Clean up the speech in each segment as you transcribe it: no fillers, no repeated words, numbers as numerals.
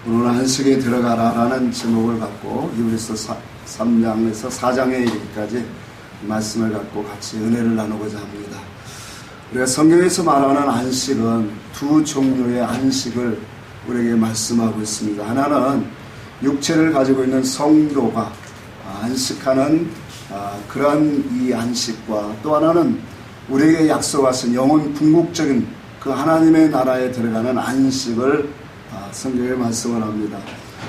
오늘 안식에 들어가라라는 제목을 갖고 히브리서 3장에서 4장에 이르기까지 말씀을 갖고 같이 은혜를 나누고자 합니다. 우리가 성경에서 말하는 안식은 두 종류의 안식을 우리에게 말씀하고 있습니다. 하나는 육체를 가지고 있는 성도가 안식하는 그러한 이 안식과, 또 하나는 우리에게 약속하신 영원 궁극적인 그 하나님의 나라에 들어가는 안식을 성경에 말씀을 합니다.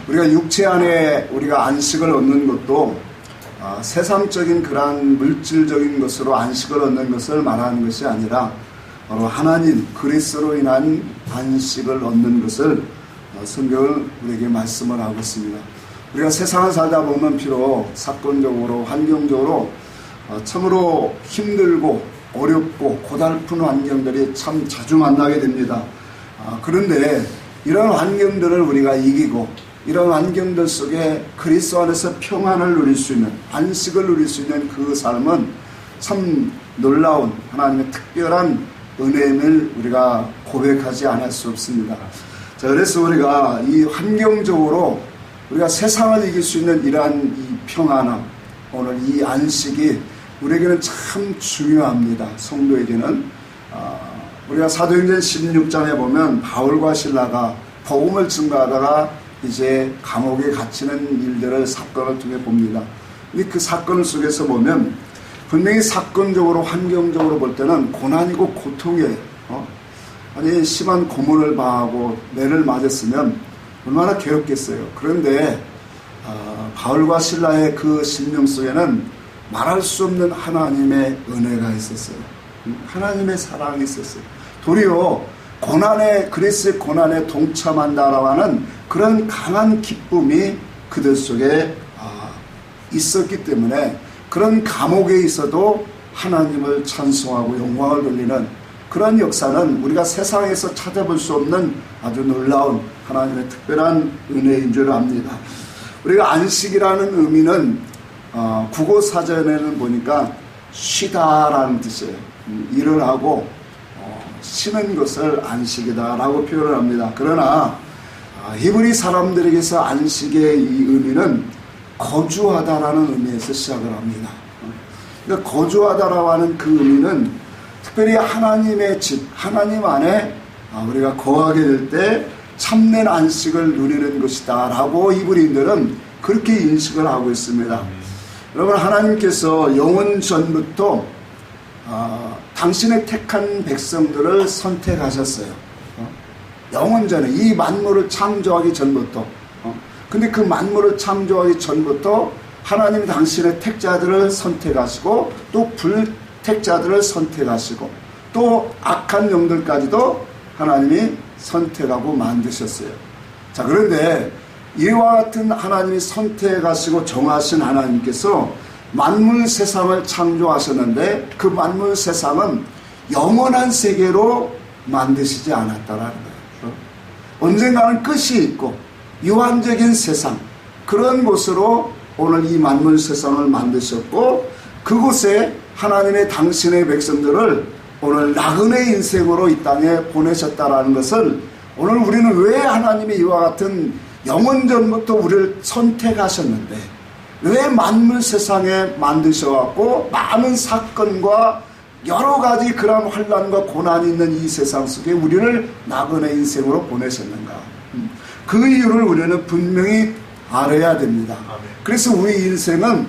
우리가 육체 안에 우리가 안식을 얻는 것도 세상적인 그러한 물질적인 것으로 안식을 얻는 것을 말하는 것이 아니라 바로 하나님 그리스도로 인한 안식을 얻는 것을 성경은 우리에게 말씀을 하고 있습니다. 우리가 세상을 살다 보면 비록 사건적으로 환경적으로 참으로 힘들고 어렵고 고달픈 환경들이 참 자주 만나게 됩니다. 그런데 이런 환경들을 우리가 이기고 이런 환경들 속에 그리스도 안에서 평안을 누릴 수 있는, 안식을 누릴 수 있는 그 삶은 참 놀라운 하나님의 특별한 은혜임을 우리가 고백하지 않을 수 없습니다. 자, 그래서 우리가 이 환경적으로 우리가 세상을 이길 수 있는 이러한 이 평안함, 오늘 이 안식이 우리에게는 참 중요합니다. 성도에게는. 우리가 사도행전 16장에 보면 바울과 실라가 복음을 증거하다가 이제 감옥에 gat히는 일들을, 사건을 통해 봅니다. 근데 그 사건 속에서 보면 분명히 사건적으로 환경적으로 볼 때는 고난이고 고통이에요. 아니 심한 고문을 당하고 매를 맞았으면 얼마나 괴롭겠어요. 그런데 바울과 실라의 그 심령 속에는 말할 수 없는 하나님의 은혜가 있었어요. 하나님의 사랑이 있었어요. 도리어 고난에, 그리스의 고난에 동참한다라고 하는 그런 강한 기쁨이 그들 속에 있었기 때문에 그런 감옥에 있어도 하나님을 찬송하고 영광을 돌리는 그런 역사는 우리가 세상에서 찾아볼 수 없는 아주 놀라운 하나님의 특별한 은혜인 줄 압니다. 우리가 안식이라는 의미는 국어사전에는 보니까 쉬다라는 뜻이에요. 일을 하고 쉬는 것을 안식이다라고 표현을 합니다. 그러나 히브리 사람들에게서 안식의 이 의미는 거주하다라는 의미에서 시작을 합니다. 그러니까 거주하다라고 하는 그 의미는 특별히 하나님의 집, 하나님 안에 우리가 거하게 될 때 참된 안식을 누리는 것이다 라고 히브리인들은 그렇게 인식을 하고 있습니다. 여러분, 하나님께서 영원 전부터 당신의 택한 백성들을 선택하셨어요. 영원 전에, 이 만물을 창조하기 전부터. 근데 그 만물을 창조하기 전부터 하나님이 당신의 택자들을 선택하시고 또 불택자들을 선택하시고 또 악한 영들까지도 하나님이 선택하고 만드셨어요. 자, 그런데 이와 같은 하나님이 선택하시고 정하신 하나님께서 만물 세상을 창조하셨는데 그 만물 세상은 영원한 세계로 만드시지 않았다라는 거예요. 언젠가는 끝이 있고 유한적인 세상, 그런 곳으로 오늘 이 만물 세상을 만드셨고 그곳에 하나님의 당신의 백성들을 오늘 나그네 인생으로 이 땅에 보내셨다라는 것을, 오늘 우리는 왜 하나님이 이와 같은 영원전부터 우리를 선택하셨는데 왜 만물 세상에 만드셔갖고 많은 사건과 여러 가지 그런 환난과 고난이 있는 이 세상 속에 우리를 나그네 인생으로 보내셨는가? 그 이유를 우리는 분명히 알아야 됩니다. 그래서 우리 인생은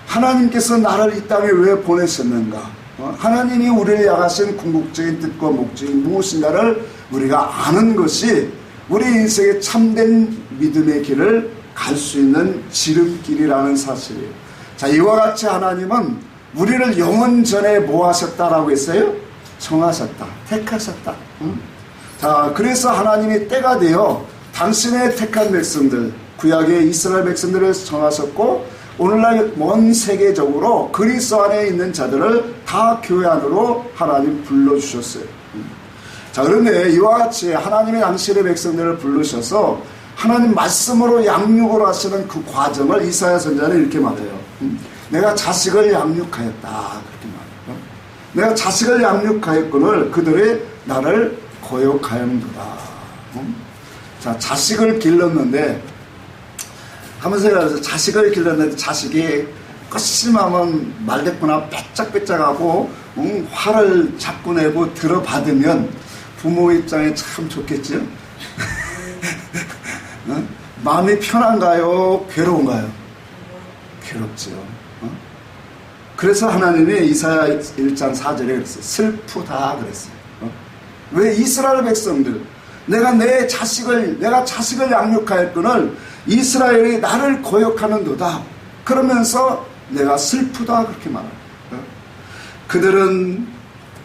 하나님께서 나를 이 땅에 왜 보내셨는가? 하나님이 우리를 향하신 궁극적인 뜻과 목적이 무엇인가를 우리가 아는 것이 우리 인생의 참된 믿음의 길을 갈 수 있는 지름길이라는 사실이에요. 자, 이와 같이 하나님은 우리를 영원 전에 뭐 하셨다라고 했어요? 정하셨다, 택하셨다. 자, 그래서 하나님이 때가 되어 당신의 택한 백성들, 구약의 이스라엘 백성들을 정하셨고 오늘날 전 세계적으로 그리스도 안에 있는 자들을 다 교회 안으로 하나님 불러주셨어요. 자, 그런데 이와 같이 하나님의 당신의 백성들을 부르셔서 하나님 말씀으로 양육을 하시는 그 과정을 이사야 선지자는 이렇게 말해요. 내가 자식을 양육하였다, 그렇게 말해요. 내가 자식을 양육하였거늘 그들이 나를 거역하였도다. 자, 자식을 길렀는데, 한번 생각해서 자식을 길렀는데 자식이 꺼심하면 말대꾸나 빼짝빼짝하고 화를 자꾸 내고 들어받으면 부모 입장에 참 좋겠죠? 마음이 편한가요? 괴로운가요? 괴롭죠. 그래서 하나님이 이사야 1장 4절에 그랬어요. 슬프다 그랬어요. 왜 이스라엘 백성들, 내가 자식을 양육하였거늘 이스라엘이 나를 거역하는도다. 그러면서 내가 슬프다 그렇게 말해요. 그들은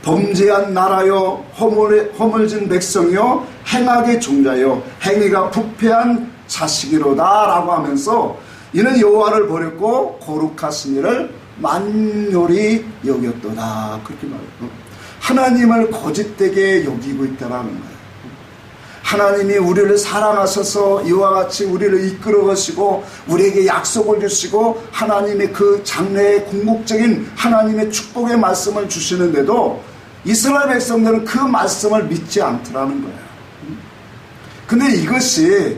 범죄한 나라요, 허물진 백성이요, 행악의 종자요, 행위가 부패한 자식이로다 라고 하면서 이는 여호와를 버렸고 거룩하신 이를 만요리 여겼도다 그렇게 말해요. 하나님을 거짓되게 여기고 있다라는 거예요. 하나님이 우리를 사랑하셔서 이와 같이 우리를 이끌어 가시고 우리에게 약속을 주시고 하나님의 그 장래의 궁극적인 하나님의 축복의 말씀을 주시는데도 이스라엘 백성들은 그 말씀을 믿지 않더라는 거예요. 근데 이것이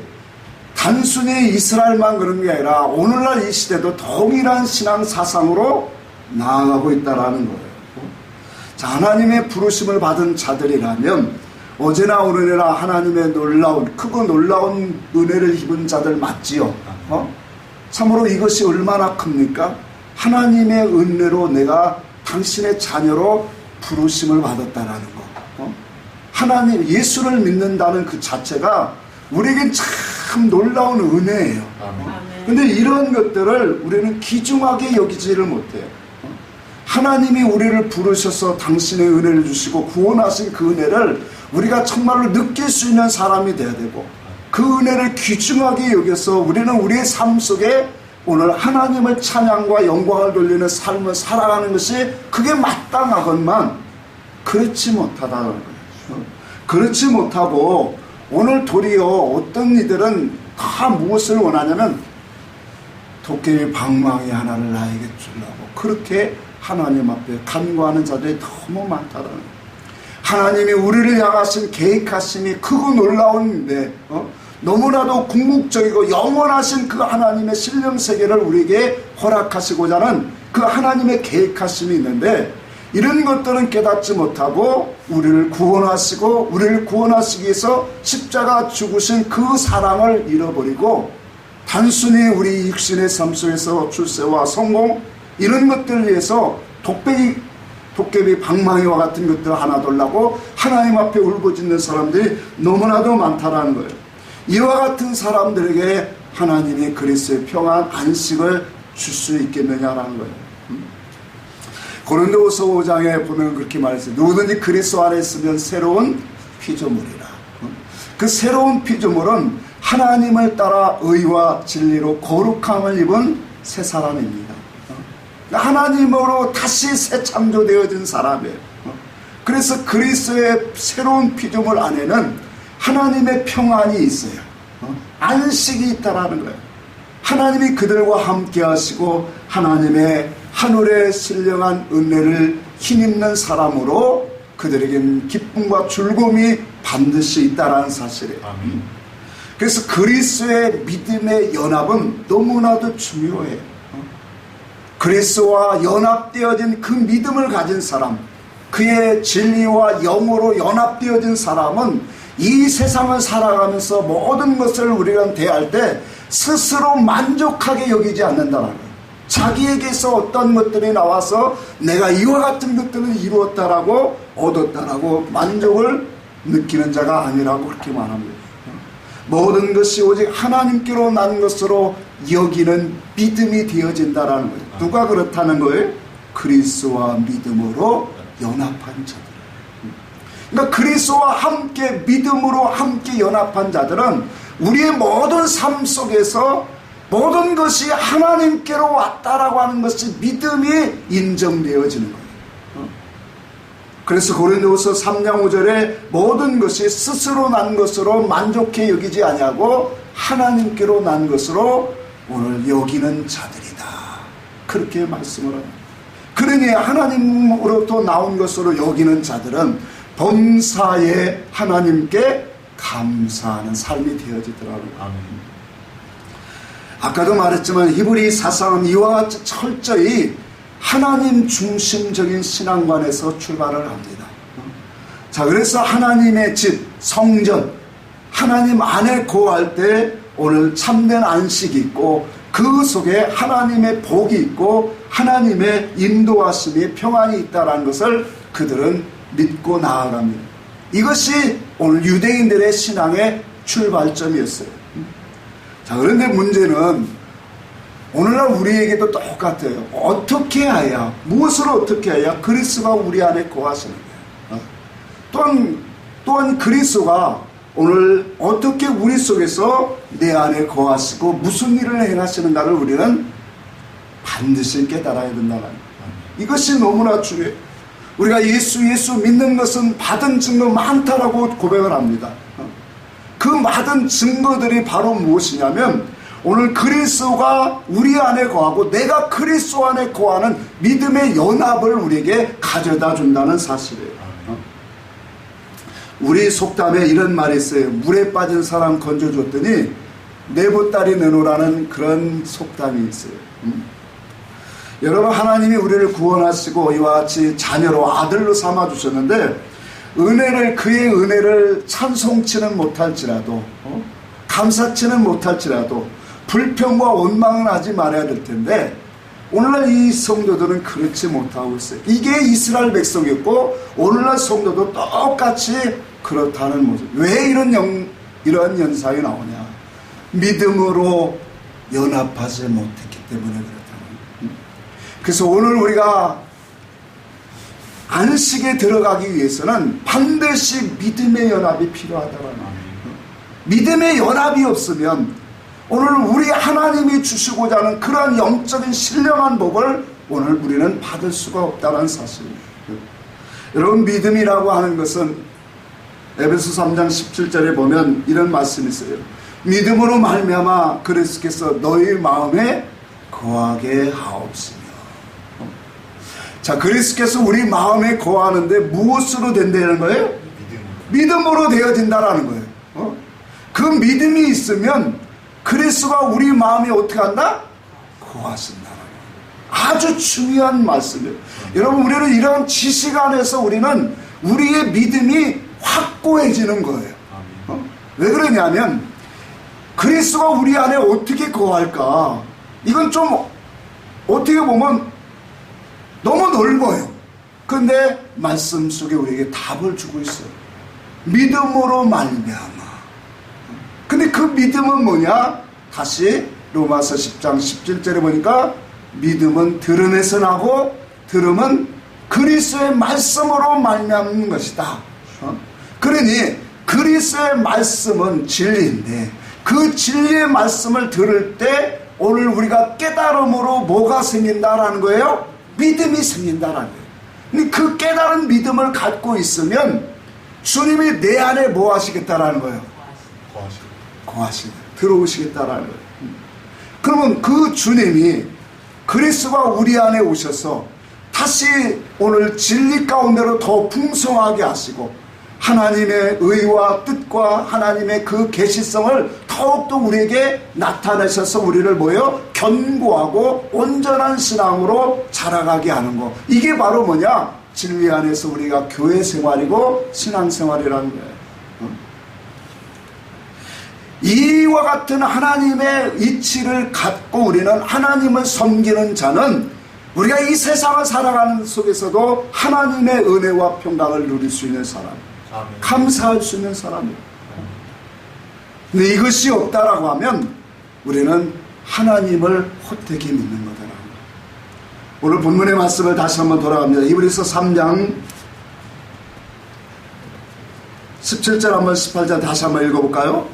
단순히 이스라엘만 그런 게 아니라 오늘날 이 시대도 동일한 신앙 사상으로 나아가고 있다는 거예요. 자, 하나님의 부르심을 받은 자들이라면 어제나 오늘이나 하나님의 크고 놀라운 은혜를 입은 자들 맞지요? 참으로 이것이 얼마나 큽니까? 하나님의 은혜로 내가 당신의 자녀로 부르심을 받았다라는 거. 하나님, 예수를 믿는다는 그 자체가 우리에겐 참 놀라운 은혜예요. 근데 이런 것들을 우리는 귀중하게 여기지를 못해요. 하나님이 우리를 부르셔서 당신의 은혜를 주시고 구원하신 그 은혜를 우리가 정말로 느낄 수 있는 사람이 돼야 되고 그 은혜를 귀중하게 여겨서 우리는 우리의 삶 속에 오늘 하나님을 찬양과 영광을 돌리는 삶을 살아가는 것이 그게 마땅하건만 그렇지 못하다는 거예요. 그렇지 못하고 오늘 도리어 어떤 이들은 다 무엇을 원하냐면 도깨비 방망이 하나를 나에게 주려고 그렇게 하나님 앞에 간구하는 자들이 너무 많다는 거예요. 하나님이 우리를 향하신 계획하심이 크고 놀라운데 너무나도 궁극적이고 영원하신 그 하나님의 신령세계를 우리에게 허락하시고자 하는 그 하나님의 계획하심이 있는데 이런 것들은 깨닫지 못하고 우리를 구원하시고 우리를 구원하시기 위해서 십자가 죽으신 그 사랑을 잃어버리고 단순히 우리 육신의 삶 속에서 출세와 성공 이런 것들을 위해서 도깨비 방망이와 같은 것들 하나 돌라고 하나님 앞에 울부짖는 사람들이 너무나도 많다라는 거예요. 이와 같은 사람들에게 하나님이 그리스도의 평안 안식을 줄 수 있겠느냐라는 거예요. 고린도후서 5장에 보면 그렇게 말했어요. 누구든지 그리스도 안에 있으면 새로운 피조물이라. 그 새로운 피조물은 하나님을 따라 의와 진리로 거룩함을 입은 새 사람입니다. 하나님으로 다시 새 창조되어진 사람이에요. 그래서 그리스도의 새로운 피조물 안에는 하나님의 평안이 있어요. 안식이 있다라는 거예요. 하나님이 그들과 함께 하시고 하나님의 하늘의 신령한 은혜를 힘입는 사람으로 그들에겐 기쁨과 즐거움이 반드시 있다라는 사실이에요. 그래서 그리스도의 믿음의 연합은 너무나도 중요해요. 그리스도와 연합되어진 그 믿음을 가진 사람, 그의 진리와 영으로 연합되어진 사람은 이 세상을 살아가면서 모든 것을 우리가 대할 때 스스로 만족하게 여기지 않는다는 거예요. 자기에게서 어떤 것들이 나와서 내가 이와 같은 것들을 이루었다라고 얻었다라고 만족을 느끼는 자가 아니라고 그렇게 말합니다. 모든 것이 오직 하나님께로 난 것으로 여기는 믿음이 되어진다라는 거예요. 누가 그렇다는 거예요? 그리스도와 믿음으로 연합한 자들. 그러니까 그리스도와 함께 믿음으로 함께 연합한 자들은 우리의 모든 삶 속에서 모든 것이 하나님께로 왔다라고 하는 것이 믿음이 인정되어지는 거예요. 그래서 고린도후서 3장 5절에 모든 것이 스스로 난 것으로 만족해 여기지 아니하고 하나님께로 난 것으로 오늘 여기는 자들이다. 그렇게 말씀을 합니다. 그러니 하나님으로부터 나온 것으로 여기는 자들은 범사에 하나님께 감사하는 삶이 되어지더라고요. 아까도 말했지만 히브리 사상은 이와 같이 철저히 하나님 중심적인 신앙관에서 출발을 합니다. 자, 그래서 하나님의 집, 성전, 하나님 안에 거할 때 오늘 참된 안식이 있고 그 속에 하나님의 복이 있고 하나님의 인도하심이 평안이 있다는 것을 그들은 믿고 나아갑니다. 이것이 오늘 유대인들의 신앙의 출발점이었어요. 자, 그런데 문제는 오늘날 우리에게도 똑같아요. 어떻게 해야, 무엇을 어떻게 해야 그리스도가 우리 안에 거하시는 거예요. 또한 그리스도가 오늘 어떻게 우리 속에서 내 안에 거하시고 무슨 일을 행하시는가를 우리는 반드시 깨달아야 된다는 거예요. 이것이 너무나 중요해요. 우리가 예수 믿는 것은 받은 증거 많다라고 고백을 합니다. 그 많은 증거들이 바로 무엇이냐면 오늘 그리스도가 우리 안에 거하고 내가 그리스도 안에 거하는 믿음의 연합을 우리에게 가져다 준다는 사실이에요. 우리 속담에 이런 말이 있어요. 물에 빠진 사람 건져줬더니 내 보따리 내놓으라는 그런 속담이 있어요. 여러분, 하나님이 우리를 구원하시고 이와 같이 자녀로 아들로 삼아주셨는데 그의 은혜를 찬송치는 못할지라도 감사치는 못할지라도 불평과 원망은 하지 말아야 될 텐데 오늘날 이 성도들은 그렇지 못하고 있어요. 이게 이스라엘 백성이었고 오늘날 성도도 똑같이 그렇다는 모습. 왜 이러한 현상이 나오냐? 믿음으로 연합하지 못했기 때문에 그렇다는 거예요. 그래서 오늘 우리가 안식에 들어가기 위해서는 반드시 믿음의 연합이 필요하다는 거예요. 믿음의 연합이 없으면 오늘 우리 하나님이 주시고자 하는 그러한 영적인 신령한 복을 오늘 우리는 받을 수가 없다는 사실입니다. 여러분, 믿음이라고 하는 것은 에베소 3장 17절에 보면 이런 말씀이 있어요. 믿음으로 말미암아 그리스도께서 너희 마음에 거하게 하옵시며. 자, 그리스도께서 우리 마음에 거하는데 무엇으로 된다는 거예요? 믿음으로 되어진다라는 거예요. 그 믿음이 있으면 그리스도가 우리 마음에 어떻게 한다? 거하신다라는 거예요. 아주 중요한 말씀이에요. 여러분, 우리는 이런 지식 안에서 우리는 우리의 믿음이 확고해지는 거예요. 왜 그러냐면 그리스도가 우리 안에 어떻게 거할까? 이건 좀 어떻게 보면 너무 넓어요. 그런데 말씀 속에 우리에게 답을 주고 있어요. 믿음으로 말미암아. 근데 그 믿음은 뭐냐? 다시 로마서 10장 17절에 보니까 믿음은 들음에서 나고 들음은 그리스도의 말씀으로 말미암는 것이다. 그러니 그리스도의 말씀은 진리인데 그 진리의 말씀을 들을 때 오늘 우리가 깨달음으로 뭐가 생긴다라는 거예요? 믿음이 생긴다라는 거예요. 그 깨달은 믿음을 갖고 있으면 주님이 내 안에 뭐 하시겠다라는 거예요? 들어오시겠다라는 거예요. 그러면 그 주님이 그리스도가 우리 안에 오셔서 다시 오늘 진리 가운데로 더 풍성하게 하시고 하나님의 의와 뜻과 하나님의 그 계시성을 더욱더 우리에게 나타내셔서 우리를 뭐예요? 견고하고 온전한 신앙으로 자라가게 하는 것. 이게 바로 뭐냐? 진리 안에서 우리가 교회 생활이고 신앙 생활이라는 거예요. 이와 같은 하나님의 이치를 갖고 우리는 하나님을 섬기는 자는 우리가 이 세상을 살아가는 속에서도 하나님의 은혜와 평강을 누릴 수 있는 사람, 감사할 수 있는 사람이에요. 근데 이것이 없다라고 하면 우리는 하나님을 헛되게 믿는 거다. 오늘 본문의 말씀을 다시 한번 돌아갑니다. 히브리서 3장 17절 한번 18절 다시 한번 읽어볼까요?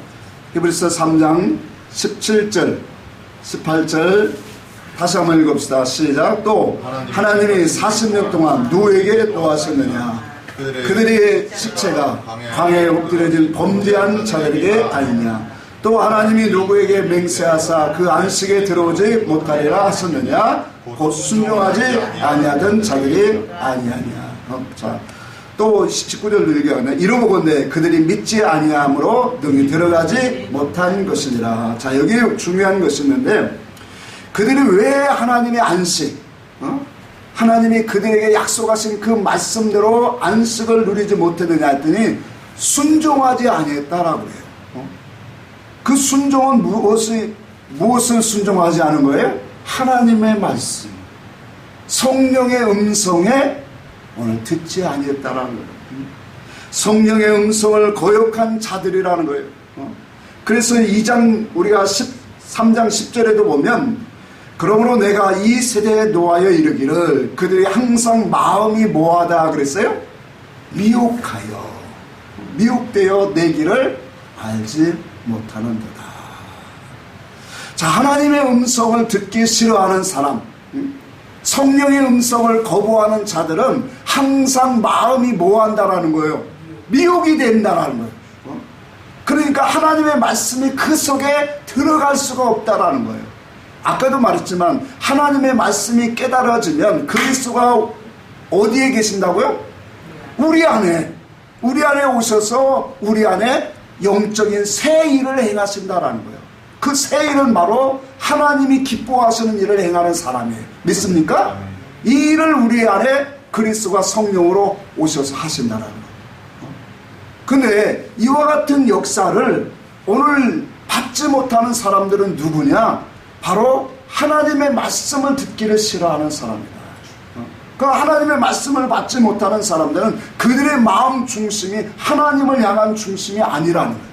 히브리서 3장 17절 18절 다시 한번 읽읍시다. 시작. 또 하나님이 40년 동안 누구에게 노하셨느냐? 그들의 식체가 광야에 엎드려진 범죄한 자들에게 아니냐? 또 하나님이 누구에게 맹세하사 그 안식에 들어오지 못하리라 하셨느냐? 곧 순종하지 아니하던 자들이 아니하냐? 자, 또 19절도 얘기하네. 이러보건대 그들이 믿지 아니함으로 능히 들어가지 못한 것이니라. 자, 여기 중요한 것이 있는데, 그들이 왜 하나님의 안식, 하나님이 그들에게 약속하신 그 말씀대로 안식을 누리지 못했느냐 했더니 순종하지 아니했다라고 해요. 그 순종은 무엇을 순종하지 않은 거예요? 하나님의 말씀, 성령의 음성에 오늘 듣지 아니했다라는 거예요. 성령의 음성을 거역한 자들이라는 거예요. 그래서 2장 우리가 3장 10절에도 보면, 그러므로 내가 이 세대에 노하여 이르기를 그들이 항상 마음이 뭐하다 그랬어요? 미혹되어 내 길을 알지 못하는도다. 자, 하나님의 음성을 듣기 싫어하는 사람, 성령의 음성을 거부하는 자들은 항상 마음이 뭐한다라는 거예요? 미혹이 된다라는 거예요. 그러니까 하나님의 말씀이 그 속에 들어갈 수가 없다라는 거예요. 아까도 말했지만 하나님의 말씀이 깨달아지면 그리스도가 어디에 계신다고요? 우리 안에 오셔서 우리 안에 영적인 새 일을 행하신다라는 거예요. 그 새 일은 바로 하나님이 기뻐하시는 일을 행하는 사람이에요. 믿습니까? 이 일을 우리 안에 그리스도가 성령으로 오셔서 하신다라는 거예요. 근데 이와 같은 역사를 오늘 받지 못하는 사람들은 누구냐? 바로 하나님의 말씀을 듣기를 싫어하는 사람이다. 그 하나님의 말씀을 받지 못하는 사람들은 그들의 마음 중심이 하나님을 향한 중심이 아니라는 거예요.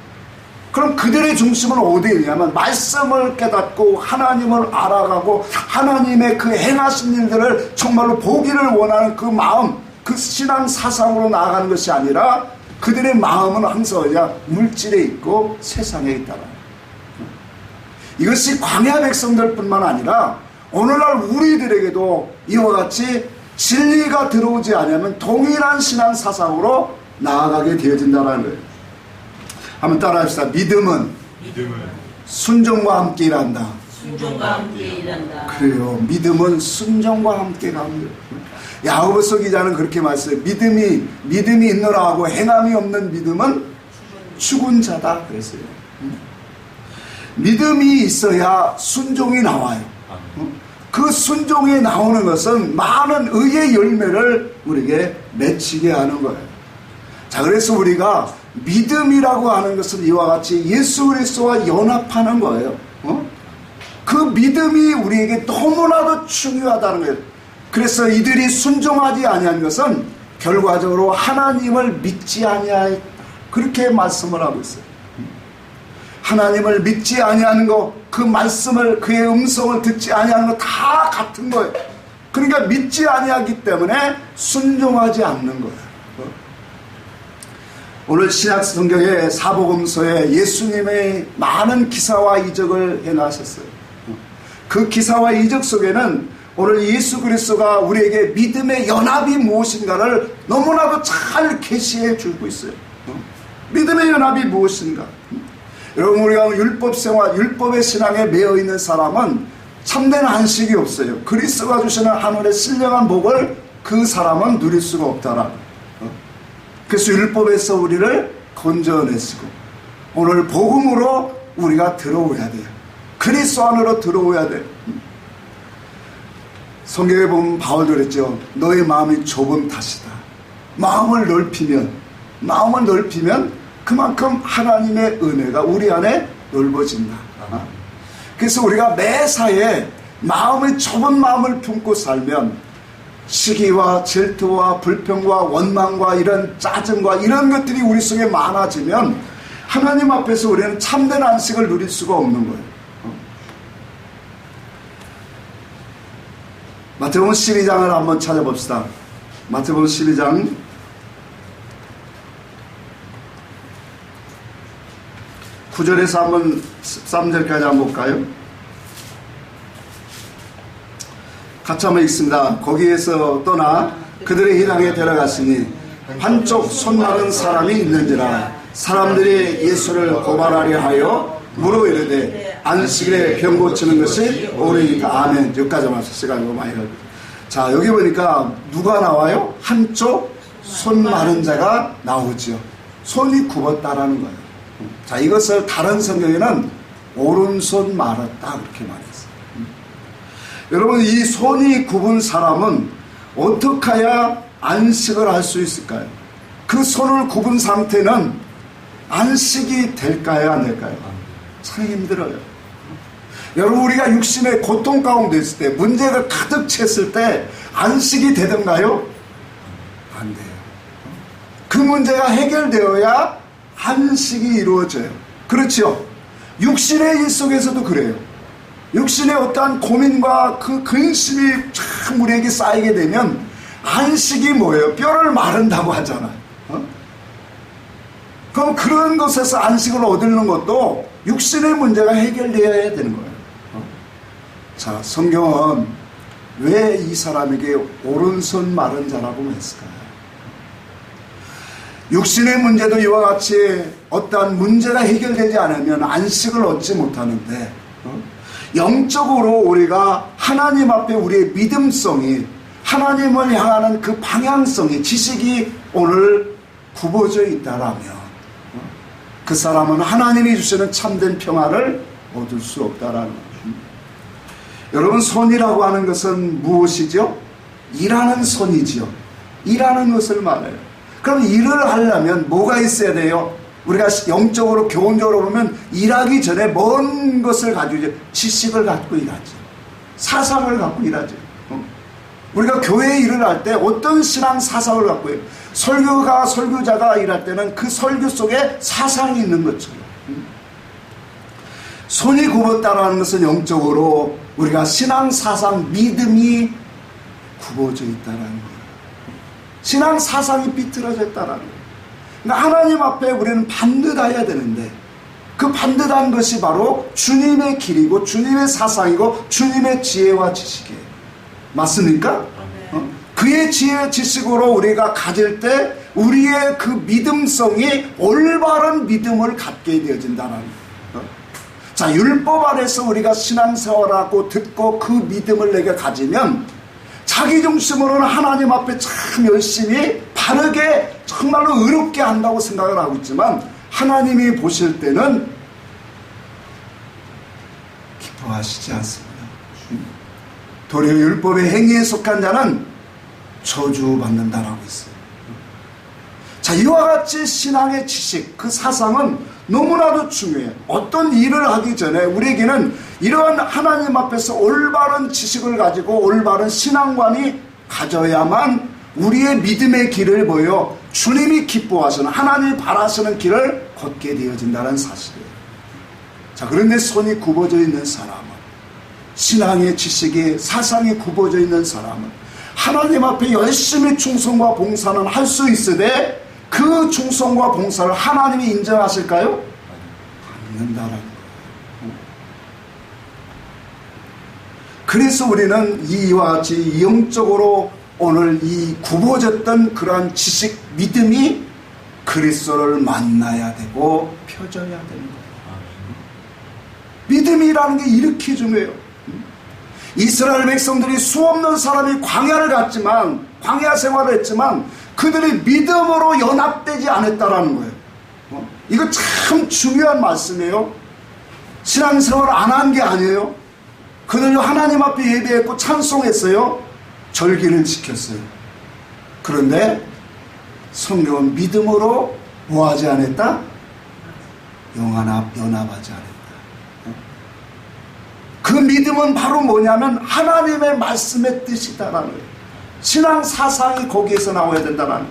그럼 그들의 중심은 어디에 있냐면 말씀을 깨닫고 하나님을 알아가고 하나님의 그 행하신 일들을 정말로 보기를 원하는 그 마음, 그 신앙 사상으로 나아가는 것이 아니라 그들의 마음은 항상 그냥 물질에 있고 세상에 있다는 거예요. 이것이 광야 백성들뿐만 아니라 오늘날 우리들에게도 이와 같이 진리가 들어오지 않으면 동일한 신앙 사상으로 나아가게 되어진다는 거예요. 한번 따라합시다. 믿음은 순종과 함께 일한다. 그래요. 믿음은 순종과 함께 일합니다. 야고보서 기자는 그렇게 말했어요. 믿음이 있노라 하고 행함이 없는 믿음은 죽은 자다 그랬어요. 믿음이 있어야 순종이 나와요. 그 순종이 나오는 것은 많은 의의 열매를 우리에게 맺히게 하는 거예요. 자, 그래서 우리가 믿음이라고 하는 것은 이와 같이 예수 그리스도와 연합하는 거예요. 그 믿음이 우리에게 너무나도 중요하다는 거예요. 그래서 이들이 순종하지 아니한 것은 결과적으로 하나님을 믿지 아니하였다. 그렇게 말씀을 하고 있어요. 하나님을 믿지 아니하는 것, 그 말씀을, 그의 음성을 듣지 아니하는 것 다 같은 거예요. 그러니까 믿지 아니하기 때문에 순종하지 않는 거예요. 오늘 신약 성경의 사복음서에 예수님의 많은 기사와 이적을 행하셨어요. 그 기사와 이적 속에는 오늘 예수 그리스도가 우리에게 믿음의 연합이 무엇인가를 너무나도 잘 계시해 주고 있어요. 믿음의 연합이 무엇인가? 여러분, 우리가 율법 생활, 율법의 신앙에 매여 있는 사람은 참된 안식이 없어요. 그리스도가 주시는 하늘의 신령한 복을 그 사람은 누릴 수가 없다라. 그래서 율법에서 우리를 건져내시고 오늘 복음으로 우리가 들어오야 돼요. 그리스도 안으로 들어오야 돼요. 성경에 보면 바울도 그랬죠. 너의 마음이 좁은 탓이다. 마음을 넓히면 그만큼 하나님의 은혜가 우리 안에 넓어진다. 그래서 우리가 매사에 마음의 좁은 마음을 품고 살면 시기와 질투와 불평과 원망과 이런 짜증과 이런 것들이 우리 속에 많아지면 하나님 앞에서 우리는 참된 안식을 누릴 수가 없는 거예요. 마태복음 12장을 한번 찾아봅시다. 마태복음 12장 9절에서 한번 13절까지 한번 볼까요? 같이 한번 읽습니다. 거기에서 떠나 그들의 회당에 데려갔으니 한쪽 손 마른 사람이 있는지라 사람들이 예수를 고발하려 하여 물어 이르되 안식일에 병 고치는 것이 옳으니까. 아멘. 여기까지만 시간이 너무 많이 가고. 자, 여기 보니까 누가 나와요? 한쪽 손 마른 자가 나오죠. 손이 굽었다라는 거예요. 자, 이것을 다른 성경에는 오른손 말았다 그렇게 말했어요. 여러분, 이 손이 굽은 사람은 어떻게 해야 안식을 할 수 있을까요? 그 손을 굽은 상태는 안식이 될까요, 안 될까요? 참 힘들어요. 여러분, 우리가 육신의 고통 가운데 있을 때, 문제가 가득 찼을 때 안식이 되던가요? 안 돼요. 그 문제가 해결되어야 안식이 이루어져요. 그렇죠? 육신의 일 속에서도 그래요. 육신의 어떠한 고민과 그 근심이 참 우리에게 쌓이게 되면 안식이 뭐예요? 뼈를 마른다고 하잖아요. 그럼 그런 것에서 안식을 얻는 것도 육신의 문제가 해결되어야 되는 거예요. 자, 성경은 왜 이 사람에게 오른손 마른 자라고 했을까요? 육신의 문제도 이와 같이 어떠한 문제가 해결되지 않으면 안식을 얻지 못하는데, 영적으로 우리가 하나님 앞에 우리의 믿음성이, 하나님을 향하는 그 방향성이, 지식이 오늘 굽어져 있다라면 그 사람은 하나님이 주시는 참된 평화를 얻을 수 없다라는 거죠. 여러분, 손이라고 하는 것은 무엇이죠? 일하는 손이지요. 일하는 것을 말해요. 그럼 일을 하려면 뭐가 있어야 돼요? 우리가 영적으로, 교훈적으로 보면 일하기 전에 먼 것을 가지고 지식을 갖고 일하죠. 사상을 갖고 일하죠. 우리가 교회 일을 할 때 어떤 신앙 사상을 갖고 해요? 설교자가 일할 때는 그 설교 속에 사상이 있는 것처럼. 손이 굽었다라는 것은 영적으로 우리가 신앙 사상, 믿음이 굽어져 있다는 거예요. 신앙 사상이 삐뚤어져 있다는 거예요. 그러니까 하나님 앞에 우리는 반듯해야 되는데, 그 반듯한 것이 바로 주님의 길이고 주님의 사상이고 주님의 지혜와 지식이에요. 맞습니까? 그의 지혜와 지식으로 우리가 가질 때 우리의 그 믿음성이 올바른 믿음을 갖게 되어진다는 거예요. 자, 율법 안에서 우리가 신앙생활하고 듣고 그 믿음을 내가 가지면 자기 중심으로는 하나님 앞에 참 열심히 바르게 정말로 의롭게 한다고 생각을 하고 있지만, 하나님이 보실 때는 기뻐하시지 않습니다. 도리어 율법의 행위에 속한 자는 저주받는다라고 있어요. 자, 이와 같이 신앙의 지식, 그 사상은 너무나도 중요해요. 어떤 일을 하기 전에 우리에게는 이러한 하나님 앞에서 올바른 지식을 가지고 올바른 신앙관이 가져야만 우리의 믿음의 길을 보여 주님이 기뻐하시는, 하나님이 바라시는 길을 걷게 되어진다는 사실이에요. 자, 그런데 손이 굽어져 있는 사람은, 신앙의 지식이, 사상이 굽어져 있는 사람은 하나님 앞에 열심히 충성과 봉사는 할 수 있으되 그 충성과 봉사를 하나님이 인정하실까요? 않는다라는 거예요. 그래서 우리는 이와 같이 영적으로 오늘 이 굽어졌던 그러한 지식, 믿음이 그리스도를 만나야 되고 펴져야 되는 거예요. 믿음이라는 게 이렇게 중요해요. 이스라엘 백성들이 수없는 사람이 광야를 갔지만, 광야 생활을 했지만 그들이 믿음으로 연합되지 않았다라는 거예요. 이거 참 중요한 말씀이에요. 신앙생활을 안 한 게 아니에요. 그들이 하나님 앞에 예배했고 찬송했어요. 절기를 지켰어요. 그런데 성경은 믿음으로 뭐하지 않았다? 연합하지 않았다. 그 믿음은 바로 뭐냐면 하나님의 말씀의 뜻이다라는 거예요. 신앙 사상이 거기에서 나와야 된다는 거예요.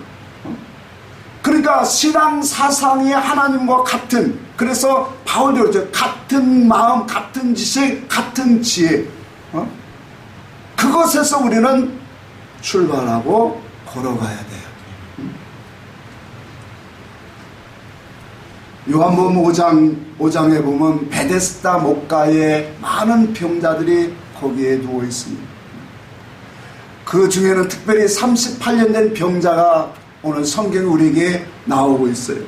그러니까 신앙 사상이 하나님과 같은, 그래서 바울이 그러죠. 같은 마음, 같은 지식, 같은 지혜. 그것에서 우리는 출발하고 걸어가야 돼요. 요한복음 5장에 보면 베데스다 목가에 많은 병자들이 거기에 누워 있습니다. 그 중에는 특별히 38년 된 병자가 오늘 성경에 우리에게 나오고 있어요.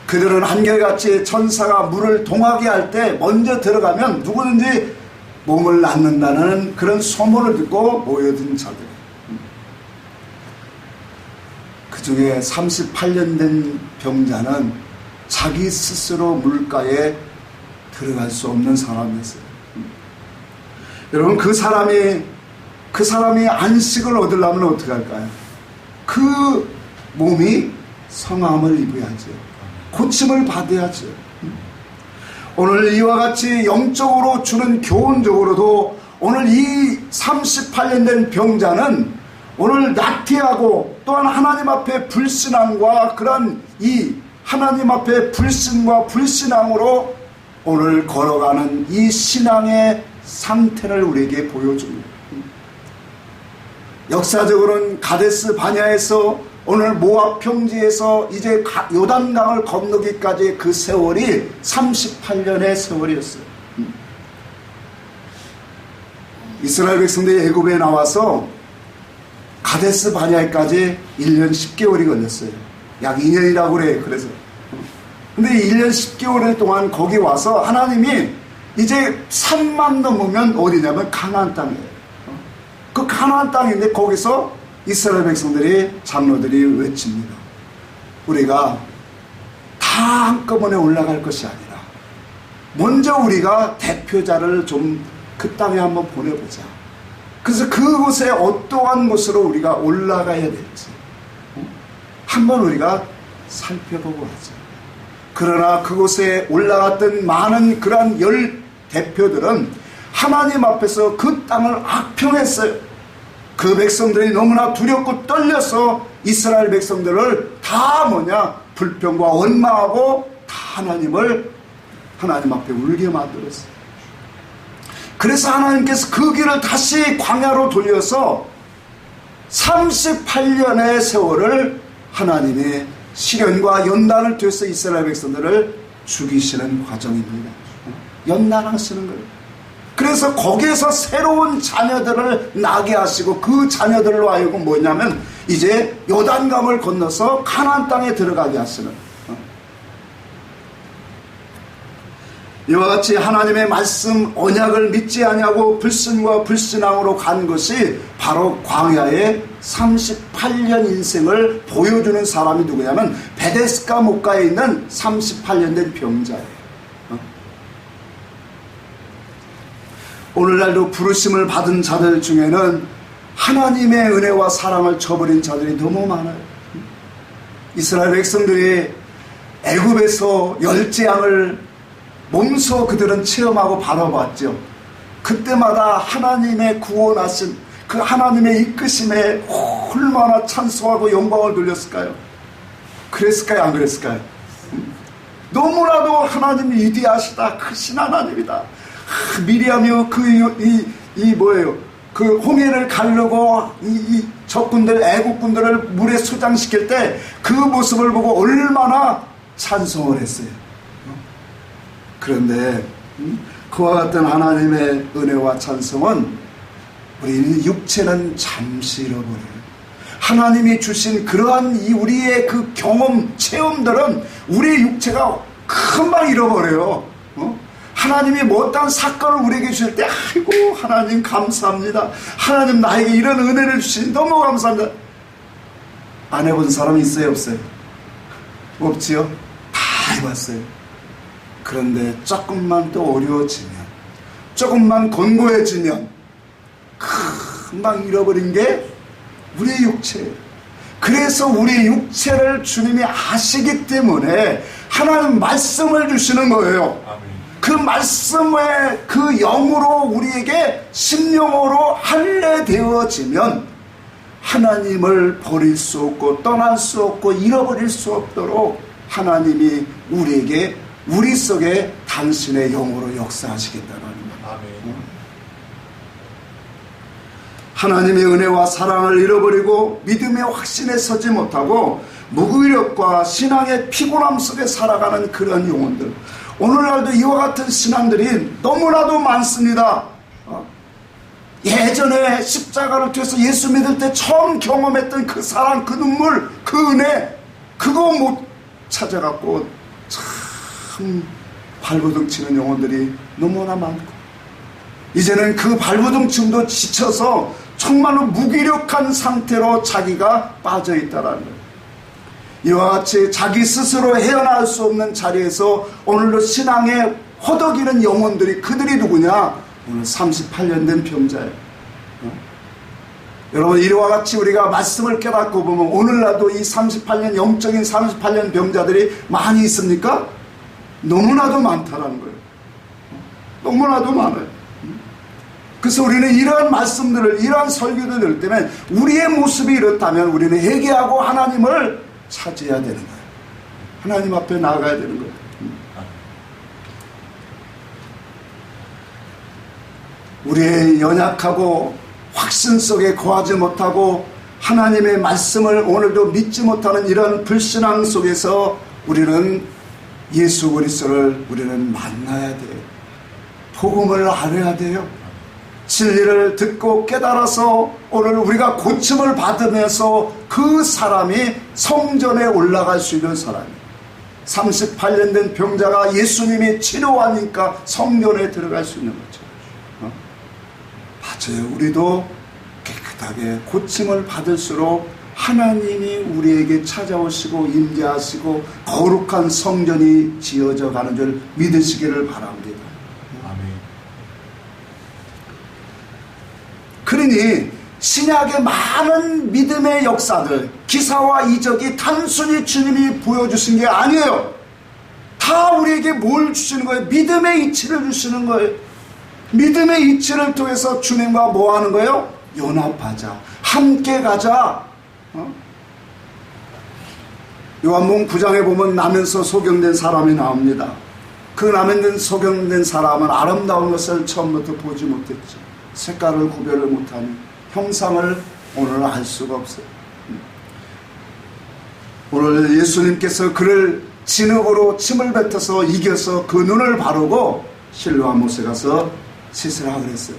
그들은 한결같이 천사가 물을 동하게 할 때 먼저 들어가면 누구든지 몸을 낫는다는 그런 소문을 듣고 모여든 자들. 그 그 중에 38년 된 병자는 자기 스스로 물가에 들어갈 수 없는 사람이었어요. 여러분, 그 사람이 안식을 얻으려면 어떻게 할까요? 그 몸이 성함을 입어야죠. 고침을 받아야죠. 오늘 이와 같이 영적으로 주는 교훈적으로도 오늘 이 38년 된 병자는 오늘 나태하고 또한 하나님 앞에 불신앙과 그런 이 하나님 앞에 불신과 불신앙으로 오늘 걸어가는 이 신앙의 상태를 우리에게 보여줍니다. 역사적으로는 가데스 바냐에서 오늘 모압 평지에서 이제 요단강을 건너기까지 그 세월이 38년의 세월이었어요. 이스라엘 백성들이 애굽에 나와서 가데스 바냐에까지 1년 10개월이 걸렸어요. 약 2년이라고 그래요. 그래서 근데 1년 10개월 동안 거기 와서 하나님이 이제 산만 넘으면 어디냐면 가나안 땅이에요. 그 가나안 땅인데 거기서 이스라엘 백성들이 장로들이 외칩니다. 우리가 다 한꺼번에 올라갈 것이 아니라 먼저 우리가 대표자를 좀 그 땅에 한번 보내보자. 그래서 그곳에 어떠한 곳으로 우리가 올라가야 될지 한번 우리가 살펴보고 하자. 그러나 그곳에 올라갔던 많은 그러한 열 대표들은 하나님 앞에서 그 땅을 악평했어요. 그 백성들이 너무나 두렵고 떨려서 이스라엘 백성들을 다 불평과 원망하고 다 하나님 앞에 울게 만들었어요. 그래서 하나님께서 그 길을 다시 광야로 돌려서 38년의 세월을 하나님의 시련과 연단을 통해서 이스라엘 백성들을 죽이시는 과정입니다. 연단하시는 거예요. 그래서 거기에서 새로운 자녀들을 나게 하시고 그 자녀들로 하여금 뭐냐면 이제 요단강을 건너서 가나안 땅에 들어가게 하시는, 이와 같이 하나님의 말씀 언약을 믿지 아니하고 불신과 불신앙으로 간 것이 바로 광야의 38년 인생을 보여주는 사람이 누구냐면 베데스가 목가에 있는 38년 된 병자예요. 오늘날도 부르심을 받은 자들 중에는 하나님의 은혜와 사랑을 저버린 자들이 너무 많아요. 이스라엘 백성들이 애굽에서 열재앙을 몸소 그들은 체험하고 바라봤죠. 그때마다 하나님의 구원하신 그 하나님의 이끄심에 얼마나 찬송하고 영광을 돌렸을까요? 그랬을까요? 안 그랬을까요? 너무나도 하나님이 위대하시다. 크신 하나님이다. 미리암이 그 홍해를 가르고 이 적군들 애국군들을 물에 소장시킬 때 그 모습을 보고 얼마나 찬송을 했어요. 그런데 그와 같은 하나님의 은혜와 찬송은 우리는 육체는 잠시 잃어버려요. 하나님이 주신 그러한 우리의 그 경험, 체험들은 우리의 육체가 금방 잃어버려요. 하나님이 못한 사건을 우리에게 주실 때 아이고 하나님 감사합니다. 하나님 나에게 이런 은혜를 주신 너무 감사합니다. 안 해본 사람이 있어요? 없어요? 없지요? 다 해봤어요. 그런데 조금만 또 어려워지면, 조금만 곤고해지면 금방 잃어버린 게 우리의 육체예요. 그래서 우리 육체를 주님이 아시기 때문에 하나님 말씀을 주시는 거예요. 그 말씀의 그 영으로 우리에게 심령으로 할례되어지면 하나님을 버릴 수 없고 떠날 수 없고 잃어버릴 수 없도록 하나님이 우리에게 우리 속에 당신의 영으로 역사하시겠다는 거예요. 하나님의 은혜와 사랑을 잃어버리고 믿음의 확신에 서지 못하고 무기력과 신앙의 피곤함 속에 살아가는 그런 영혼들, 오늘날도 이와 같은 신앙들이 너무나도 많습니다. 예전에 십자가를 통해서 예수 믿을 때 처음 경험했던 그 사랑, 그 눈물, 그 은혜, 그거 못 찾아갖고 참 발버둥 치는 영혼들이 너무나 많고, 이제는 그 발버둥 춤도 지쳐서 정말로 무기력한 상태로 자기가 빠져있다라는 거예요. 이와 같이 자기 스스로 헤어나올 수 없는 자리에서 오늘도 신앙에 허덕이는 영혼들이, 그들이 누구냐? 오늘 38년 된 병자예요. 여러분, 이와 같이 우리가 말씀을 깨닫고 보면 오늘날도 이 38년, 영적인 38년 병자들이 많이 있습니까? 너무나도 많다라는 거예요. 너무나도 많아요. 그래서 우리는 이러한 말씀들을, 이러한 설교를 들을 때는 우리의 모습이 이렇다면 우리는 회개하고 하나님을 찾아야 되는 거예요. 하나님 앞에 나아가야 되는 거예요. 우리의 연약하고 확신 속에 거하지 못하고 하나님의 말씀을 오늘도 믿지 못하는 이런 불신앙 속에서 우리는 예수 그리스도를 우리는 만나야 돼요. 복음을 알아야 돼요. 진리를 듣고 깨달아서 오늘 우리가 고침을 받으면서 그 사람이 성전에 올라갈 수 있는 사람이에요. 38년 된 병자가 예수님이 치료하니까 성전에 들어갈 수 있는 거죠. 맞아요. 우리도 깨끗하게 고침을 받을수록 하나님이 우리에게 찾아오시고 임재하시고 거룩한 성전이 지어져 가는 줄 믿으시기를 바랍니다. 그러니 신약의 많은 믿음의 역사들, 기사와 이적이 단순히 주님이 보여주신 게 아니에요. 다 우리에게 뭘 주시는 거예요? 믿음의 이치를 주시는 거예요. 믿음의 이치를 통해서 주님과 뭐 하는 거예요? 연합하자, 함께 가자. 요한복음 9장에 보면 나면서 소경된 사람이 나옵니다. 그 나면서 소경된 사람은 아름다운 것을 처음부터 보지 못했죠. 색깔을 구별을 못하니 형상을 오늘 알 수가 없어요. 오늘 예수님께서 그를 진흙으로 침을 뱉어서 이겨서 그 눈을 바르고 실로암 못에 가서 씻으라 그랬어요.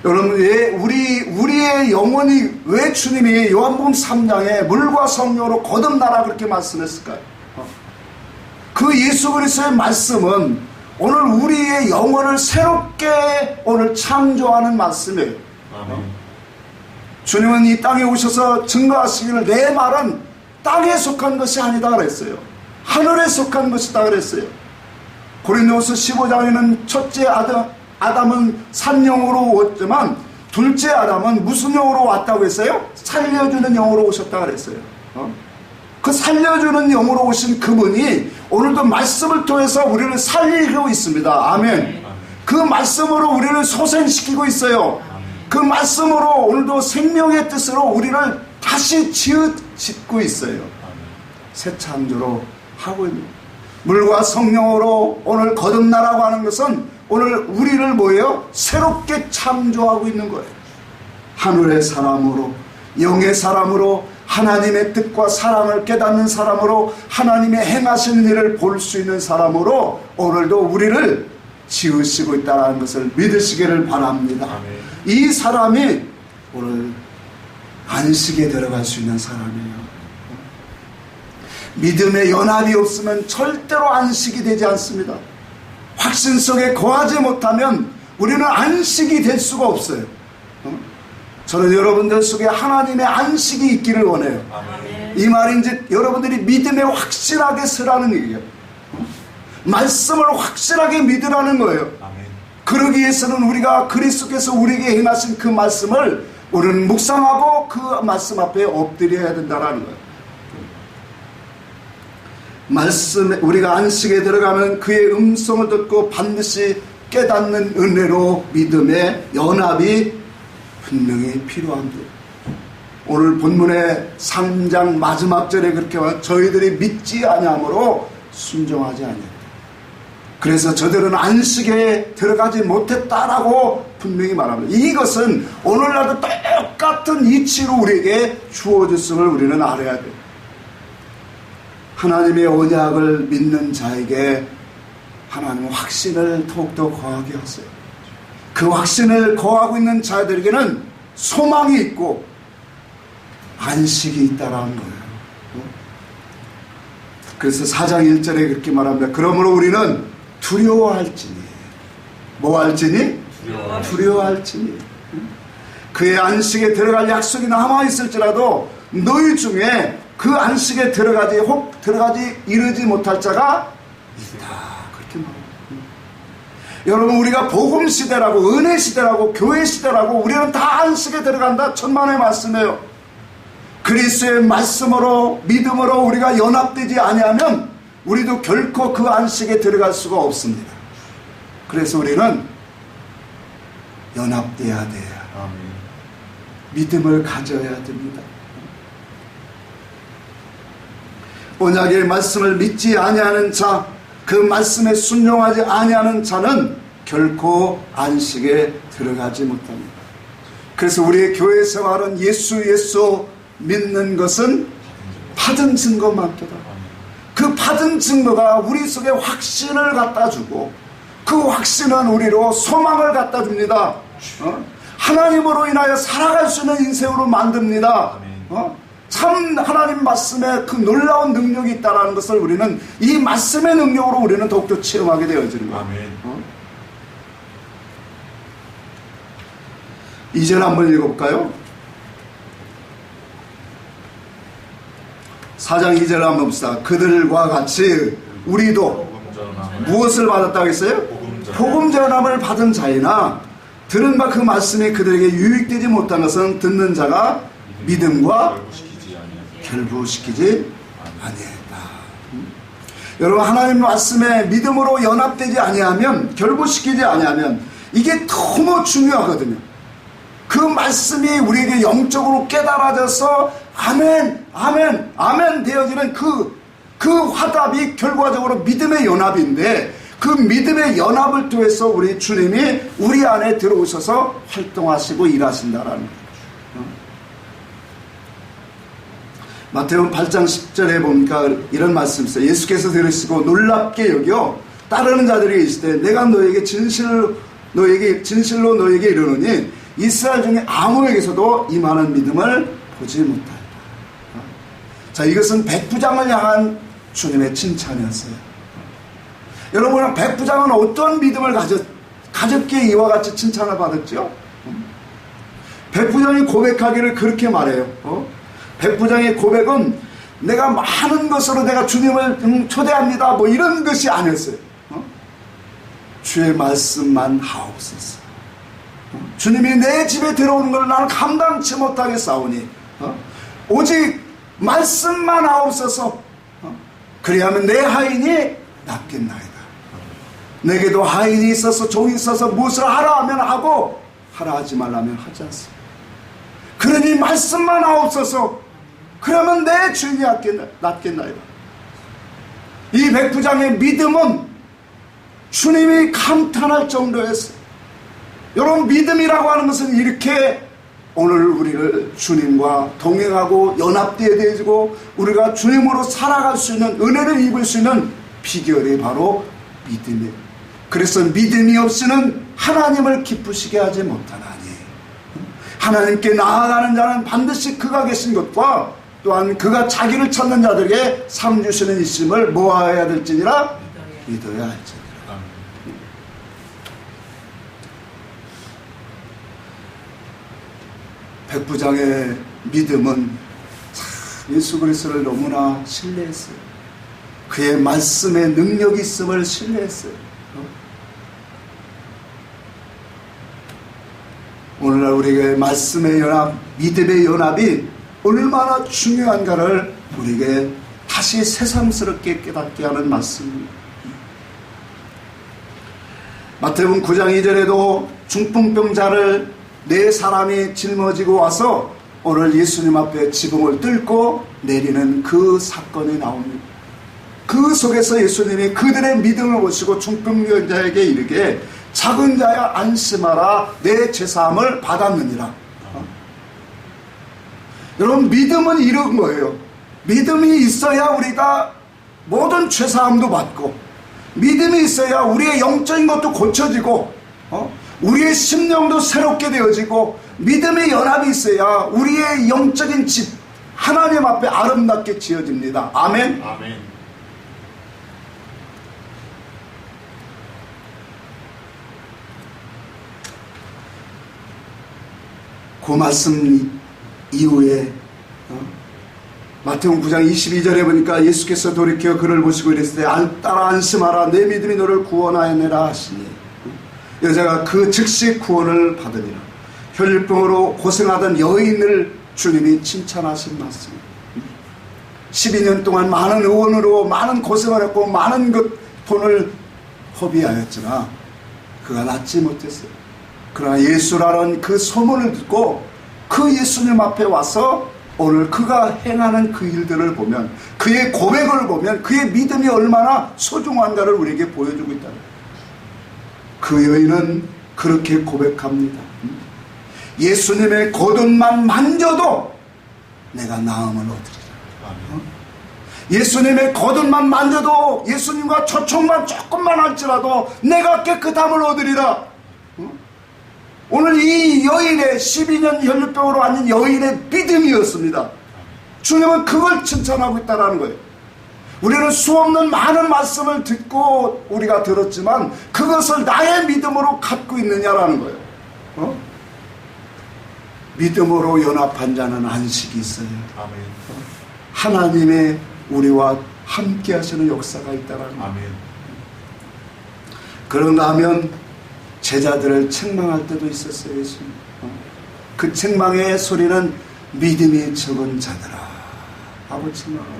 여러분, 우리의 영혼이 왜 주님이 요한복음 3장에 물과 성령으로 거듭나라 그렇게 말씀했을까요? 그 예수 그리스도의 말씀은 오늘 우리의 영혼을 새롭게 오늘 창조하는 말씀이에요. 주님은 이 땅에 오셔서 증거하시기를 내 말은 땅에 속한 것이 아니다 그랬어요. 하늘에 속한 것이다 그랬어요. 고린도후서 15장에는 첫째 아담은 산영으로 왔지만 둘째 아담은 무슨 영으로 왔다고 했어요? 살려주는 영으로 오셨다 그랬어요. 그 살려주는 영으로 오신 그분이 오늘도 말씀을 통해서 우리를 살리고 있습니다. 아멘. 그 말씀으로 우리를 소생시키고 있어요. 그 말씀으로 오늘도 생명의 뜻으로 우리를 다시 짓고 있어요. 새 창조로 하고 있는 물과 성령으로 오늘 거듭나라고 하는 것은 오늘 우리를 뭐예요? 새롭게 창조하고 있는 거예요. 하늘의 사람으로, 영의 사람으로, 하나님의 뜻과 사랑을 깨닫는 사람으로, 하나님의 행하시는 일을 볼 수 있는 사람으로 오늘도 우리를 지으시고 있다는 것을 믿으시기를 바랍니다. 아멘. 이 사람이 오늘 안식에 들어갈 수 있는 사람이에요. 믿음의 연합이 없으면 절대로 안식이 되지 않습니다. 확신 속에 거하지 못하면 우리는 안식이 될 수가 없어요. 저는 여러분들 속에 하나님의 안식이 있기를 원해요. 아멘. 이 말인즉 여러분들이 믿음에 확실하게 서라는 얘기예요. 말씀을 확실하게 믿으라는 거예요. 아멘. 그러기 위해서는 우리가 그리스도께서 우리에게 행하신 그 말씀을 우리는 묵상하고 그 말씀 앞에 엎드려야 된다는 거예요. 말씀에 우리가 안식에 들어가면 그의 음성을 듣고 반드시 깨닫는 은혜로 믿음의 연합이 분명히 필요한데, 오늘 본문의 3장 마지막 절에 그렇게 와 저희들이 믿지 아니함으로 순종하지 아니했다. 그래서 저들은 안식에 들어가지 못했다라고 분명히 말합니다. 이것은 오늘날도 똑같은 이치로 우리에게 주어졌음을 우리는 알아야 돼요. 하나님의 언약을 믿는 자에게 하나님은 확신을 더욱더 거하게 하세요. 그 확신을 거하고 있는 자들에게는 소망이 있고 안식이 있다라는 거예요. 그래서 4장 1절에 그렇게 말합니다. 그러므로 우리는 두려워할지니, 뭐 할지니? 두려워할지니. 그의 안식에 들어갈 약속이 남아있을지라도 너희 중에 그 안식에 들어가지 이르지 못할 자가 있다. 그렇게 말합니다. 여러분, 우리가 복음 시대라고, 은혜 시대라고, 교회 시대라고, 우리는 다 안식에 들어간다. 천만의 말씀이에요. 그리스도의 말씀으로, 믿음으로 우리가 연합되지 아니하면 우리도 결코 그 안식에 들어갈 수가 없습니다. 그래서 우리는 연합돼야 돼요. 믿음을 가져야 됩니다. 언약의 말씀을 믿지 아니하는 자, 그 말씀에 순종하지 아니하는 자는 결코 안식에 들어가지 못합니다. 그래서 우리의 교회 생활은 예수 믿는 것은 받은 증거만도다. 그 받은 증거가 우리 속에 확신을 갖다 주고, 그 확신은 우리로 소망을 갖다 줍니다. 하나님으로 인하여 살아갈 수 있는 인생으로 만듭니다. 참 하나님 말씀에 그 놀라운 능력이 있다는 것을 우리는 이 말씀의 능력으로 우리는 더욱더 체험하게 되어지는 거예요. 2절 한번 읽어볼까요? 4장 2절 한번 봅시다. 그들과 같이 우리도 무엇을 받았다고 했어요? 복음 전함을 받은 자이나 들은 바 그 말씀이 그들에게 유익되지 못한 것은 듣는 자가 믿음과 결부시키지 아니했다. 여러분, 하나님 말씀에 믿음으로 연합되지 아니하면, 결부시키지 아니하면 이게 너무 중요하거든요. 그 말씀이 우리에게 영적으로 깨달아져서 아멘, 아멘, 아멘 되어지는 그 화답이 결과적으로 믿음의 연합인데, 그 믿음의 연합을 통해서 우리 주님이 우리 안에 들어오셔서 활동하시고 일하신다라는 거예요. 마태복음 8장 10절에 보니까 이런 말씀이 있어요. 예수께서 들으시고 놀랍게 여겨 따르는 자들이 있을 때 내가 너에게 진실로 너에게 이르노니 이스라엘 중에 아무에게서도 이만한 믿음을 보지 못하였다. 자, 이것은 백부장을 향한 주님의 칭찬이었어요. 여러분, 백부장은 어떤 믿음을 가졌기에 이와 같이 칭찬을 받았죠? 백부장이 고백하기를 그렇게 말해요. 백부장의 고백은 내가 많은 것으로 내가 주님을 초대합니다, 뭐 이런 것이 아니었어요. 주의 말씀만 하옵소서. 주님이 내 집에 들어오는 걸 나는 감당치 못하겠사오니 오직 말씀만 하옵소서. 그리하면 내 하인이 낫겠나이다. 내게도 하인이 있어서 종이 있어서 무엇을 하라 하면 하고 하라 하지 말라면 하지 않습니다. 그러니 말씀만 하옵소서. 그러면 내 주인이 낫겠나이다. 이 백부장의 믿음은 주님이 감탄할 정도였어요. 여러분, 믿음이라고 하는 것은 이렇게 오늘 우리를 주님과 동행하고 연합되어야 되고 우리가 주님으로 살아갈 수 있는, 은혜를 입을 수 있는 비결이 바로 믿음이에요. 그래서 믿음이 없이는 하나님을 기쁘시게 하지 못하나니, 하나님께 나아가는 자는 반드시 그가 계신 것과 또한 그가 자기를 찾는 자들에게 상 주시는 있음을 모아야 될지니라 믿어야 할지니라. 백부장의 믿음은 예수 그리스도를 너무나 신뢰했어요. 그의 말씀에 능력이 있음을 신뢰했어요. 오늘날 우리에게 말씀의 연합, 믿음의 연합이 얼마나 중요한가를 우리에게 다시 새삼스럽게 깨닫게 하는 말씀입니다. 마태복음 9장 2절에도 중풍병자를 네 사람이 짊어지고 와서 오늘 예수님 앞에 지붕을 뚫고 내리는 그 사건이 나옵니다. 그 속에서 예수님이 그들의 믿음을 보시고 중풍병자에게 이르게 작은 자야 안심하라, 내 죄사함을 받았느니라. 여러분, 믿음은 이런 거예요. 믿음이 있어야 우리가 모든 죄사함도 받고, 믿음이 있어야 우리의 영적인 것도 고쳐지고, 우리의 심령도 새롭게 되어지고, 믿음의 연합이 있어야 우리의 영적인 집 하나님 앞에 아름답게 지어집니다. 아멘. 아멘. 그 말씀 이후에 마태복음 9장 22절에 보니까 예수께서 돌이켜 그를 보시고 이랬을 때 따라 안심하라 내 믿음이 너를 구원하였느라 하시니 여자가 그 즉시 구원을 받으니라. 혈류병으로 고생하던 여인을 주님이 칭찬하신 말씀. 12년 동안 많은 의원으로 많은 고생을 했고 많은 돈을 허비하였으나 그가 낫지 못했어요. 그러나 예수라는 그 소문을 듣고 그 예수님 앞에 와서 오늘 그가 행하는 그 일들을 보면, 그의 고백을 보면 그의 믿음이 얼마나 소중한가를 우리에게 보여주고 있다. 그 여인은 그렇게 고백합니다. 예수님의 겉옷만 만져도 내가 나음을 얻으리라. 예수님의 겉옷만 만져도, 예수님과 초청만 조금만 할지라도 내가 깨끗함을 얻으리라. 오늘 이 여인의 12년 혈류병으로 앉은 여인의 믿음이었습니다. 주님은 그걸 칭찬하고 있다는 거예요. 우리는 수없는 많은 말씀을 듣고 우리가 들었지만 그것을 나의 믿음으로 갖고 있느냐라는 거예요. 믿음으로 연합한 자는 안식이 있어요. 하나님의 우리와 함께 하시는 역사가 있다는 거예요. 그런가 하면 제자들을 책망할 때도 있었어요. 예수님. 그 책망의 소리는 믿음이 적은 자들아 하고 책망하고.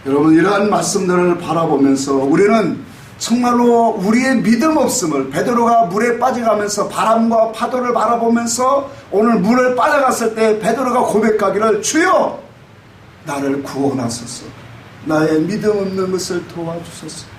여러분, 이러한 말씀들을 바라보면서 우리는 정말로 우리의 믿음 없음을, 베드로가 물에 빠져가면서 바람과 파도를 바라보면서 오늘 물에 빠져갔을 때 베드로가 고백하기를 주여 나를 구원하소서, 나의 믿음 없는 것을 도와주소서.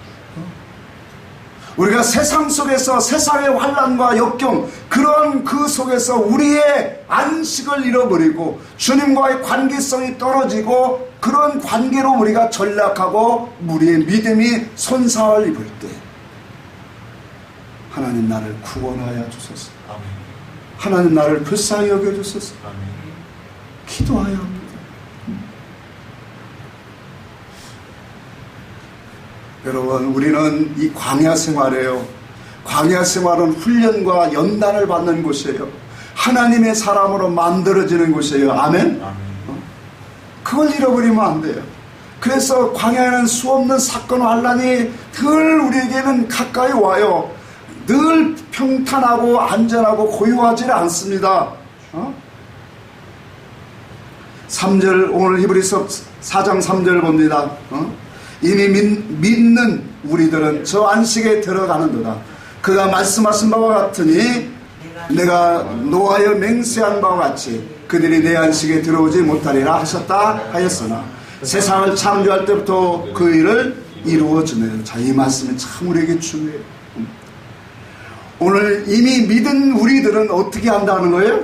우리가 세상 속에서, 세상의 환난과 역경, 그런 그 속에서 우리의 안식을 잃어버리고 주님과의 관계성이 떨어지고 그런 관계로 우리가 전락하고 우리의 믿음이 손상을 입을 때 하나님 나를 구원하여 주소서. 하나님 나를 불쌍히 여겨주소서. 기도하여 합니다. 여러분, 우리는 이 광야 생활이에요. 광야 생활은 훈련과 연단을 받는 곳이에요. 하나님의 사람으로 만들어지는 곳이에요. 아멘? 그걸 잃어버리면 안 돼요. 그래서 광야에는 수없는 사건 환난이 늘 우리에게는 가까이 와요. 늘 평탄하고 안전하고 고요하지 않습니다. 3절, 오늘 히브리서 4장 3절 봅니다. 이미 믿는 우리들은 저 안식에 들어가는도다. 그가 말씀하신 바와 같으니 내가 노하여 맹세한 바와 같이 그들이 내 안식에 들어오지 못하리라 하셨다 하였으나 세상을 창조할 때부터 그 일을 이루어주네요. 자, 이 말씀이 참 우리에게 중요해요. 오늘 이미 믿은 우리들은 어떻게 한다는 거예요?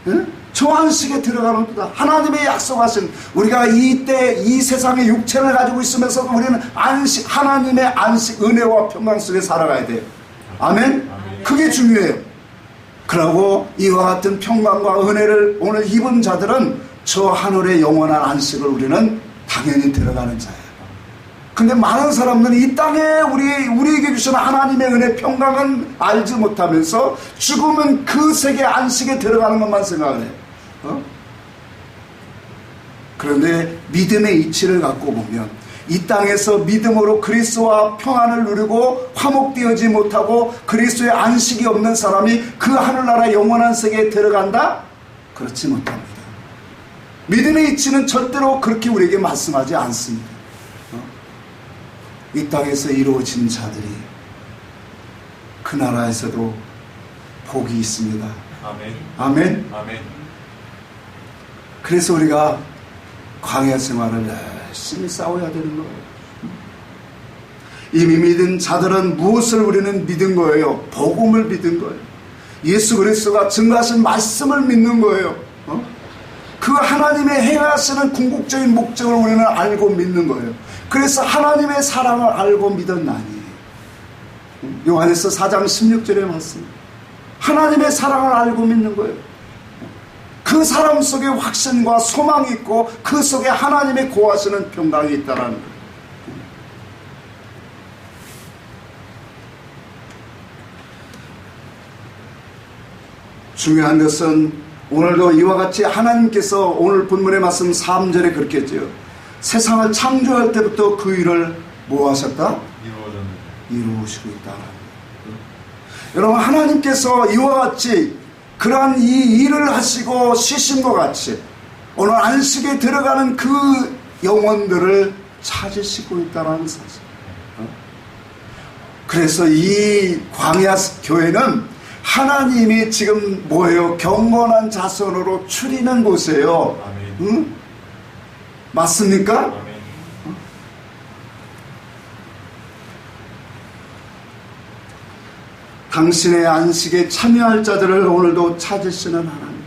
응? 저 안식에 들어가는 거다. 하나님의 약속하신, 우리가 이때 이 세상의 육체를 가지고 있으면서 우리는 안식, 하나님의 안식, 은혜와 평강 속에 살아가야 돼요. 아멘? 그게 중요해요. 그러고 이와 같은 평강과 은혜를 오늘 입은 자들은 저 하늘의 영원한 안식을 우리는 당연히 들어가는 자예요. 근데 많은 사람들은 이 땅에 우리에게 주신 하나님의 은혜, 평강은 알지 못하면서 죽으면 그 세계 안식에 들어가는 것만 생각을 해요. 그런데 믿음의 이치를 갖고 보면 이 땅에서 믿음으로 그리스도와 평안을 누리고 화목되어지 못하고 그리스도의 안식이 없는 사람이 그 하늘나라 영원한 세계에 들어간다? 그렇지 못합니다. 믿음의 이치는 절대로 그렇게 우리에게 말씀하지 않습니다. 이 땅에서 이루어진 자들이 그 나라에서도 복이 있습니다. 아멘. 아멘. 아멘. 그래서 우리가 광야 생활을 열심히 싸워야 되는 거예요. 이미 믿은 자들은 무엇을 우리는 믿은 거예요? 복음을 믿은 거예요. 예수 그리스도가 증거하신 말씀을 믿는 거예요. 그 하나님의 행하시는 궁극적인 목적을 우리는 알고 믿는 거예요. 그래서 하나님의 사랑을 알고 믿었나니, 요한에서 4장 16절에 말씀, 하나님의 사랑을 알고 믿는 거예요. 그 사람 속에 확신과 소망이 있고 그 속에 하나님의 고하시는 평강이 있다는 거예요. 중요한 것은 오늘도 이와 같이 하나님께서 오늘 본문의 말씀 3절에 그렇게 했죠. 세상을 창조할 때부터 그 일을 뭐 하셨다? 이루시고 있다. 여러분, 하나님께서 이와 같이 그러한 이 일을 하시고 쉬신 것 같이 오늘 안식에 들어가는 그 영혼들을 찾으시고 있다는 사실. 그래서 이 광야 교회는 하나님이 지금 뭐예요? 경건한 자손으로 추리는 곳이에요. 응? 맞습니까? 당신의 안식에 참여할 자들을 오늘도 찾으시는 하나님.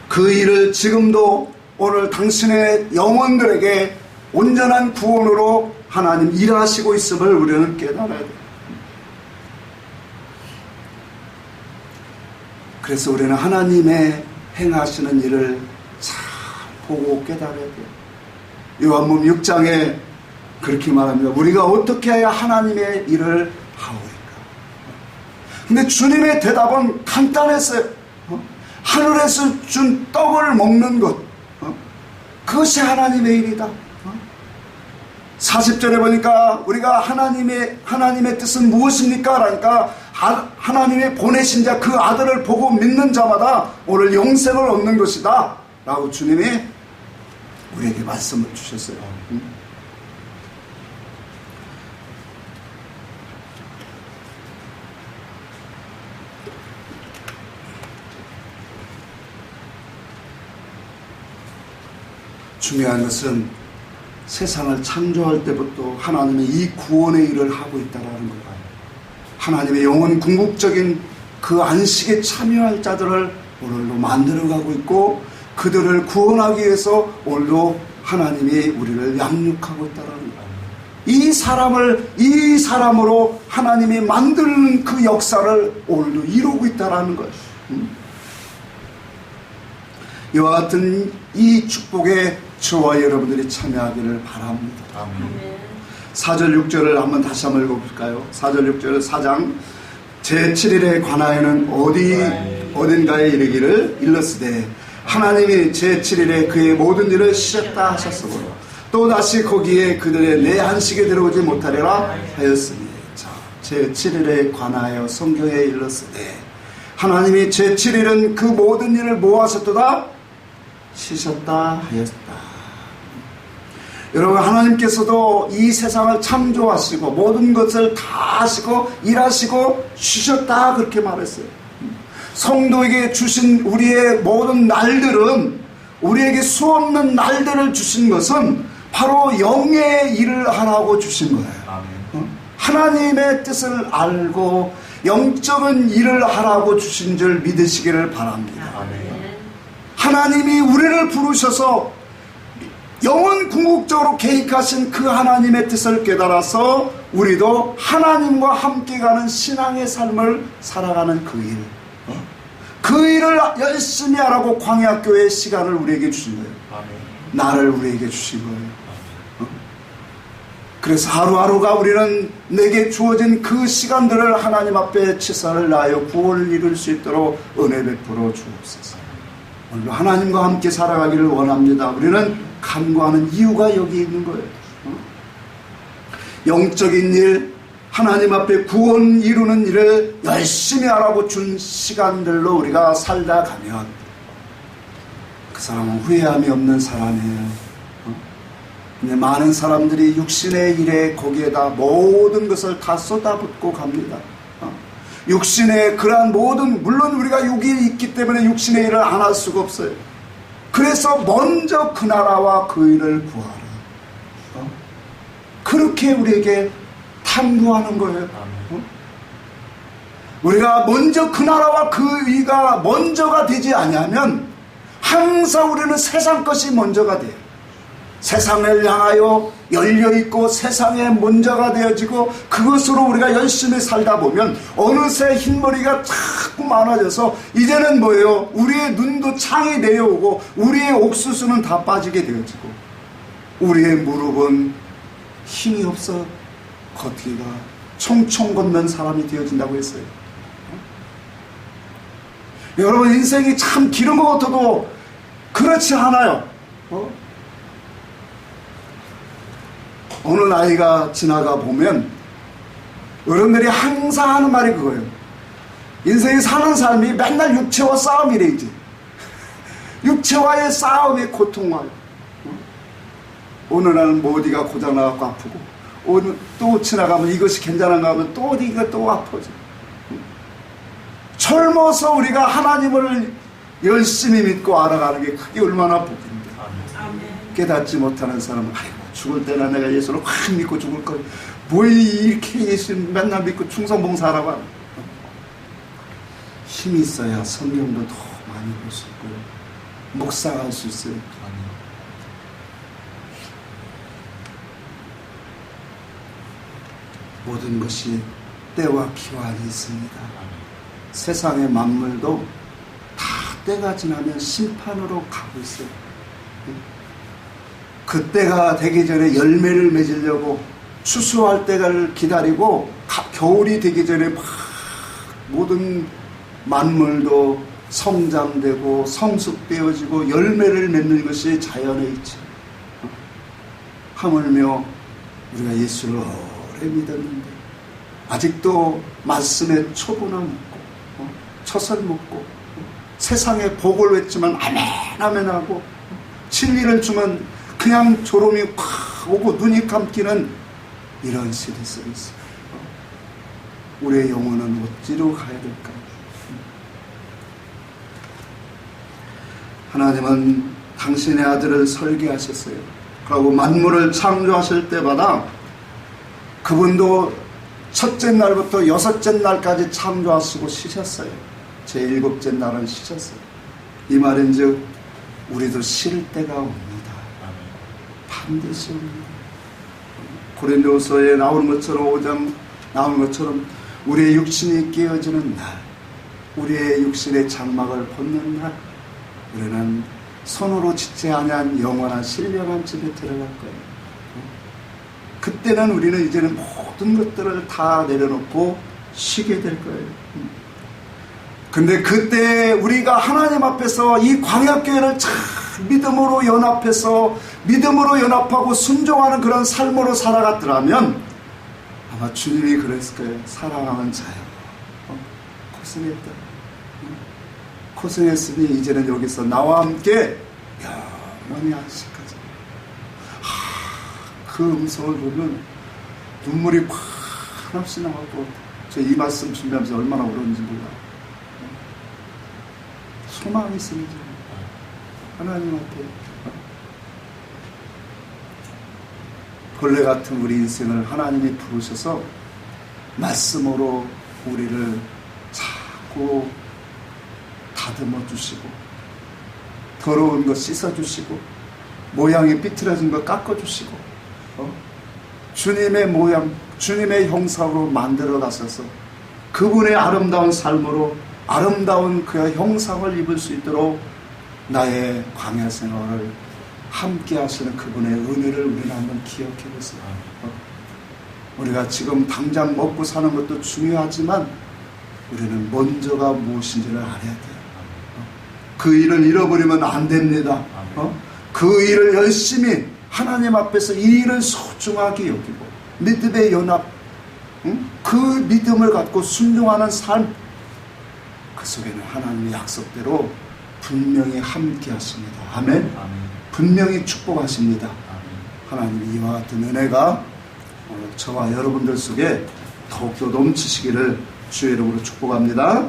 그 일을 지금도 오늘 당신의 영혼들에게 온전한 구원으로 하나님 일하시고 있음을 우리는 깨달아야 돼요. 그래서 우리는 하나님의 행하시는 일을 잘 보고 깨달아야 돼요. 요한복음 6장에 그렇게 말합니다. 우리가 어떻게 해야 하나님의 일을 하오리까? 근데 주님의 대답은 간단했어요. 하늘에서 준 떡을 먹는 것, 그것이 하나님의 일이다. 40절에 보니까 우리가 하나님의 뜻은 무엇입니까? 그러니까 하나님의 보내신 자 그 아들을 보고 믿는 자마다 오늘 영생을 얻는 것이다 라고 주님이 우리에게 말씀을 주셨어요. 중요한 것은 세상을 창조할 때부터 하나님의 이 구원의 일을 하고 있다는 거예요. 하나님의 영원 궁극적인 그 안식에 참여할 자들을 오늘도 만들어가고 있고 그들을 구원하기 위해서 오늘도 하나님이 우리를 양육하고 있다는 거예요. 이 사람으로 하나님이 만드는 그 역사를 오늘도 이루고 있다는 거예요. 이와 같은 이 축복에 저와 여러분들이 참여하기를 바랍니다. 아멘. 4절 6절을 한번 다시 한번 읽어볼까요? 4절 6절 4장 제7일에 관하여는 어딘가에 이르기를 일렀으되 하나님이 제7일에 그의 모든 일을 쉬셨다 하셨으므로 또다시 거기에 그들의 내 안식에 들어오지 못하리라 하였으니 자, 제7일에 관하여 성경에 일렀으되 하나님이 제7일은 그 모든 일을 뭐 하셨도다? 쉬셨다 하였다. 여러분, 하나님께서도 이 세상을 창조하시고 모든 것을 다 하시고 일하시고 쉬셨다 그렇게 말했어요. 성도에게 주신 우리의 모든 날들은 우리에게 수없는 날들을 주신 것은 바로 영의 일을 하라고 주신 거예요. 하나님의 뜻을 알고 영적인 일을 하라고 주신 줄 믿으시기를 바랍니다. 하나님이 우리를 부르셔서 영원 궁극적으로 계획하신 그 하나님의 뜻을 깨달아서 우리도 하나님과 함께 가는 신앙의 삶을 살아가는 그 일, 그 일을 열심히 하라고 광야교회의 시간을 우리에게 주신 거예요. 나를 우리에게 주신 거예요. 그래서 하루하루가 우리는 내게 주어진 그 시간들을 하나님 앞에 최선을 다하여 구원을 이룰 수 있도록 은혜 베풀어 주옵소서. 오늘도 하나님과 함께 살아가기를 원합니다. 우리는 간구하는 이유가 여기 있는 거예요. 영적인 일, 하나님 앞에 구원 이루는 일을 열심히 하라고 준 시간들로 우리가 살다 가면 그 사람은 후회함이 없는 사람이에요. 근데 많은 사람들이 육신의 일에 거기에다 모든 것을 다 쏟아붓고 갑니다. 육신의 그러한 모든, 물론 우리가 육이 있기 때문에 육신의 일을 안 할 수가 없어요. 그래서 먼저 그 나라와 그 일을 구하라. 그렇게 우리에게 탐구하는 거예요. 우리가 먼저 그 나라와 그 의가 먼저가 되지 않으면 항상 우리는 세상 것이 먼저가 돼요. 세상을 향하여 열려있고 세상에 먼저가 되어지고 그것으로 우리가 열심히 살다 보면 어느새 흰머리가 자꾸 많아져서 이제는 뭐예요? 우리의 눈도 창이 내려오고 우리의 옥수수는 다 빠지게 되어지고 우리의 무릎은 힘이 없어 걷기가 총총 걷는 사람이 되어진다고 했어요. 여러분, 인생이 참 길은 것 같아도 그렇지 않아요. 어느 나이가 지나가 보면 어른들이 항상 하는 말이 그거예요. 인생이 사는 삶이 맨날 육체와 싸움이래. 이제 육체와의 싸움이 고통와요. 어느 날은 뭐 어디가 고장나갖고 아프고, 오늘 또 지나가면 이것이 괜찮은가 하면 또 어디가 또 아파져. 젊어서 우리가 하나님을 열심히 믿고 알아가는 게 그게 얼마나 복인데. 깨닫지 못하는 사람은 아이고 죽을 때나 내가 예수를 확 믿고 죽을 거야. 뭐 이렇게 예수 맨날 믿고 충성봉사하라고 하나. 힘이 있어야 성경도 더 많이 볼 수 있고요, 묵상할 수 있어요. 모든 것이 때와 기한이 있습니다. 세상의 만물도 다 때가 지나면 심판으로 가고 있어요. 그때가 되기 전에 열매를 맺으려고 추수할 때를 기다리고 겨울이 되기 전에 막 모든 만물도 성장되고 성숙되어지고 열매를 맺는 것이 자연에 있죠. 하물며 우리가 예수를 오래 믿었는데 아직도 말씀에 초보나 묻고 처설 묻고 세상에 복을 외치면 아멘 아멘 하고 진리를 주면 그냥 졸음이 확 오고 눈이 감기는 이런 시대 속에 있어요. 우리의 영혼은 어찌로 가야 될까? 하나님은 당신의 아들을 설계하셨어요. 그리고 만물을 창조하실 때마다 그분도 첫째 날부터 여섯째 날까지 창조하시고 쉬셨어요. 제7째 날은 쉬셨어요. 이 말인즉 우리도 쉴 때가 옵니다. 반드시 옵니다. 고린도서에 나오는 것처럼 5장 나오는 것처럼 우리의 육신이 깨어지는 날, 우리의 육신의 장막을 벗는 날, 우리는 손으로 짓지 아니한 영원한 신령한 집에 들어갈 거예요. 그때는 우리는 이제는 모든 것들을 다 내려놓고 쉬게 될 거예요. 근데 그때 우리가 하나님 앞에서 이 광야교회를 참 믿음으로 연합해서 믿음으로 연합하고 순종하는 그런 삶으로 살아갔더라면 아마 주님이 그랬을 거예요. 사랑하는 자여, 고생했다. 고생했으니 이제는 여기서 나와 함께 영원히 안식하자. 그 음성을 보면 눈물이 팍 한없이 나왔고, 저 이 말씀 준비하면서 얼마나 울었는지 몰라요. 소망이 있습니다. 하나님 앞에 벌레 같은 우리 인생을 하나님이 부르셔서 말씀으로 우리를 자꾸 다듬어 주시고 더러운 거 씻어 주시고 모양이 삐뚤어진 거 깎아 주시고 주님의 모양, 주님의 형상으로 만들어 가셔서 그분의 아름다운 삶으로 아름다운 그 형상을 입을 수 있도록 나의 광야 생활을 함께 하시는 그분의 은혜를 우리는 한번 기억해 보세요. 우리가 지금 당장 먹고 사는 것도 중요하지만 우리는 먼저가 무엇인지를 알아야 돼요. 그 일을 잃어버리면 안 됩니다. 그 일을 열심히 하나님 앞에서 이 일을 소중하게 여기고 믿음의 연합, 그 믿음을 갖고 순종하는 삶, 그 속에는 하나님의 약속대로 분명히 함께 하십니다. 아멘. 분명히 축복하십니다. 하나님 이와 같은 은혜가 저와 여러분들 속에 더욱더 넘치시기를 주의 이름으로 축복합니다.